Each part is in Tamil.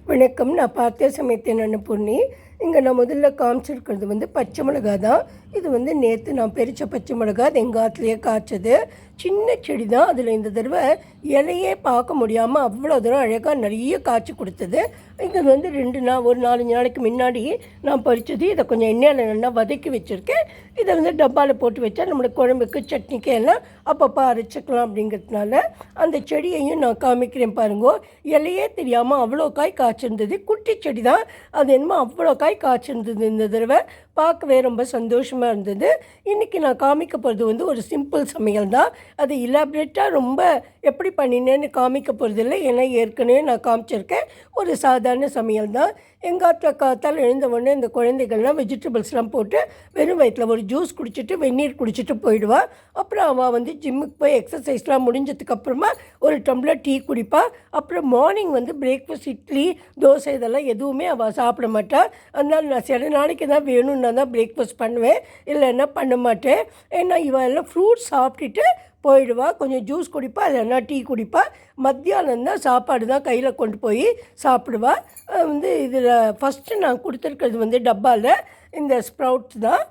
வணக்கம். நான் பார்த்த சமயத்தின் அன்னபூர்ணி. இங்கே நான் முதல்ல காமிச்சிருக்கிறது வந்து பச்சை மிளகா தான். இது வந்து நேற்று நான் பறித்த பச்சை மிளகா, அது எங்கள் ஆற்றுலையே காய்ச்சது. சின்ன செடி தான். அதில் இந்த தடவை இலையே பார்க்க முடியாமல் அவ்வளோ தூரம் அழகாக நிறைய காய்ச்சி கொடுத்தது. இது வந்து ஒரு 4 நாளைக்கு முன்னாடி நான் பறித்தது. இதை கொஞ்சம் எண்ணெயில் நல்லா வதக்கி வச்சுருக்கேன். இதை வந்து டப்பாவில் போட்டு வச்சா நம்மளுக்கு குழம்புக்கு சட்னிக்கு எல்லாம் அப்பப்போ அரைச்சிக்கலாம் அப்படிங்கிறதுனால அந்த செடியையும் நான் காமிக்கிறேன் பாருங்கோ. இலையே தெரியாமல் அவ்வளோ காய் காய்ச்சிருந்தது. குட்டி செடி தான், அது என்னமோ அவ்வளோ காய் காய்ச்சிருந்தது. இந்த தடவை பார்க்கவே ரொம்ப சந்தோஷமாக இருந்தது. இன்றைக்கி நான் காமிக்க போகிறது வந்து ஒரு சிம்பிள் சமையல் தான். அது இலாபரேட்டாக ரொம்ப எப்படி பண்ணினேன்னு காமிக்க போகிறது இல்லை, ஏன்னா ஏற்கனவே நான் காமிச்சிருக்கேன். ஒரு சாதாரண சமையல் தான். எங்கள் காத்தால் எழுந்த உடனே இந்த குழந்தைகள்லாம் வெஜிடபிள்ஸ்லாம் போட்டு வெறும் வயிற்றில் ஒரு ஜூஸ் குடிச்சிட்டு வெந்நீர் குடிச்சிட்டு போயிடுவாள். அப்புறம் அவள் வந்து ஜிம்முக்கு போய் எக்ஸசைஸ்லாம் முடிஞ்சதுக்கப்புறமா ஒரு டம்ளர் டீ குடிப்பாள். அப்புறம் மார்னிங் வந்து பிரேக்ஃபாஸ்ட் இட்லி தோசை இதெல்லாம் எதுவுமே அவள் சாப்பிட மாட்டாள். அதனால் நான் சில நாளைக்கு தான் வேணும்னா தான் பிரேக்ஃபாஸ்ட் பண்ணுவேன், இல்லைன்னா பண்ண மாட்டேன். ஏன்னா இவள் எல்லாம் ஃப்ரூட்ஸ் சாப்பிட்டுட்டு போயிடுவா. கொஞ்சம் ஜூஸ் குடிப்பா, இல்லைன்னா டீ குடிப்பா. மத்தியானம் தான் சாப்பாடு தான் கையில் கொண்டு போய் சாப்பிடுவா. வந்து இதில் ஃபஸ்ட்டு நான் கொடுத்துருக்கிறது வந்து டப்பாவில் இந்த ஸ்ப்ரவுட்ஸ் தான்.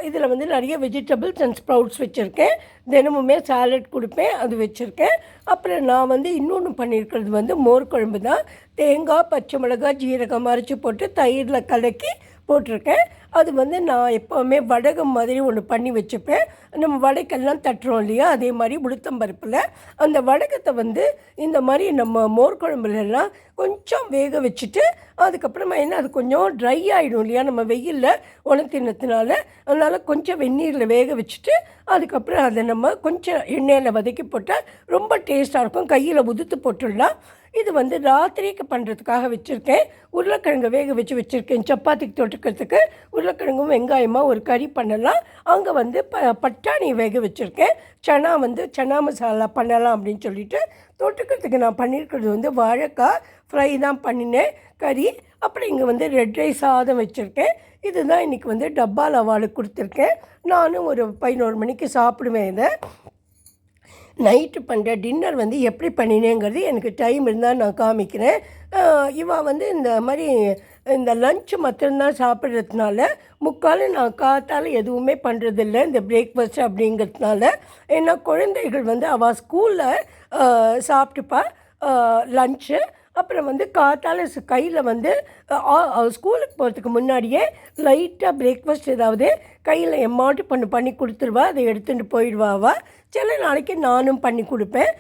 இதில் வந்து நிறைய வெஜிடபிள்ஸ் அண்ட் ஸ்ப்ரவுட்ஸ் வச்சுருக்கேன். தினமுமே சாலட் கொடுப்பேன், அது வச்சுருக்கேன். அப்புறம் நான் வந்து இன்னொன்று பண்ணியிருக்கிறது வந்து மோர் குழம்பு தான். தேங்காய், பச்சை மிளகாய், ஜீரகம் அரைச்சி போட்டு தயிரில் கலக்கி போட்டிருக்கேன். அது வந்து நான் எப்போவுமே வடகம் மாதிரி ஒன்று பண்ணி வச்சுப்பேன். நம்ம வடைக்கெல்லாம் தட்டுறோம் இல்லையா, அதே மாதிரி உளுத்தம்பருப்பில் அந்த வடகத்தை வந்து இந்த மாதிரி நம்ம மோர் குழம்புலலாம் கொஞ்சம் வேக வச்சுட்டு அதுக்கப்புறமா என்ன அது கொஞ்சம் ட்ரை ஆகிடும் இல்லையா, நம்ம வெயிலில் உணர்த்தினதுனால. அதனால் கொஞ்சம் வெந்நீரில் வேக வச்சுட்டு அதுக்கப்புறம் அதை நம்ம கொஞ்சம் எண்ணெயில் வதக்கி போட்டால் ரொம்ப டேஸ்ட்டாக இருக்கும். கையில் உதுத்து போட்டுடலாம். இது வந்து ராத்திரிக்கு பண்ணுறதுக்காக வச்சுருக்கேன். உருளைக்கிழங்கு வேக வச்சுருக்கேன். சப்பாத்திக்கு தொட்டுக்கிறதுக்கு உருளைக்கிழங்கும் வெங்காயமாக ஒரு கறி பண்ணலாம். அங்கே வந்து பட்டாணி வேக வச்சுருக்கேன். சனா மசாலா பண்ணலாம் அப்படின்னு சொல்லிட்டு தொட்டுக்கிறதுக்கு நான் பண்ணியிருக்கிறது வந்து வாழைக்காய் ஃப்ரை தான் பண்ணினேன், கறி. அப்புறம் இங்கே வந்து ரெட் ரைஸ் சாதம் வச்சுருக்கேன். இதுதான் இன்றைக்கி வந்து டப்பாவில் அவளுக்கு கொடுத்துருக்கேன். நானும் ஒரு 11 மணிக்கு சாப்பிடுவேன். இதை நைட்டு பண்ணுற டின்னர் வந்து எப்படி பண்ணினேங்கிறது எனக்கு டைம் இருந்தால் நான் காமிக்கிறேன். இவள் வந்து இந்த மாதிரி இந்த லஞ்சு மட்டும்தான் சாப்பிட்றதுனால முக்கால் நான் காத்தால் எதுவுமே பண்ணுறதில்ல இந்த பிரேக்ஃபாஸ்ட் அப்படிங்கிறதுனால. ஏன்னா குழந்தைகள் வந்து அவள் ஸ்கூலில் சாப்பிட்டுப்பா லஞ்சு. அப்புறம் வந்து காத்தால் கையில் வந்து ஸ்கூலுக்கு போகிறதுக்கு முன்னாடியே லைட்டாக பிரேக்ஃபாஸ்ட் ஏதாவது கையில் எம்மாட்டு பண்ணி கொடுத்துருவா. அதை எடுத்துகிட்டு போயிடுவாவா. சில நாளைக்கு நானும் பண்ணி கொடுப்பேன்.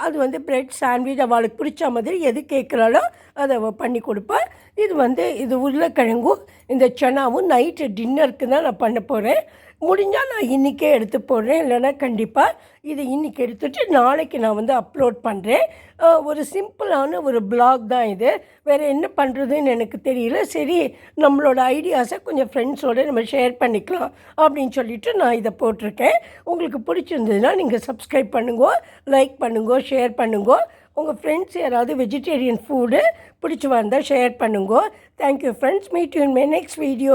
அது வந்து ப்ரெட் சாண்ட்விச் அவளுக்கு பிடிச்ச மாதிரி எது கேட்குறாளோ அதை பண்ணி கொடுப்பேன். இது உருளைக்கிழங்கும் இந்த சனாவும் நைட்டு டின்னருக்கு தான் நான் பண்ண போகிறேன். முடிஞ்சால் நான் இன்றைக்கே எடுத்து போடுறேன், இல்லைன்னா கண்டிப்பாக இதை இன்றைக்கி எடுத்துகிட்டு நாளைக்கு நான் வந்து அப்லோட் பண்ணுறேன். ஒரு சிம்பிளான ஒரு பிளாக் தான் இது. வேறு என்ன பண்ணுறதுன்னு எனக்கு தெரியல. சரி, நம்மளோட ஐடியாஸை கொஞ்சம் ஃப்ரெண்ட்ஸோடு நம்ம ஷேர் பண்ணிக்கலாம் அப்படின்னு சொல்லிவிட்டு நான் இதை போட்டிருக்கேன். உங்களுக்கு பிடிச்சிருந்ததுன்னா நீங்கள் சப்ஸ்கிரைப் பண்ணுங்கோ, லைக் பண்ணுங்கோ, ஷேர் பண்ணுங்கோ. உங்கள் ஃப்ரெண்ட்ஸ் யாராவது வெஜிடேரியன் ஃபுட்டு பிடிச்சி வந்தால் ஷேர் பண்ணுங்கோ. Thank you friends. Meet you in my next video.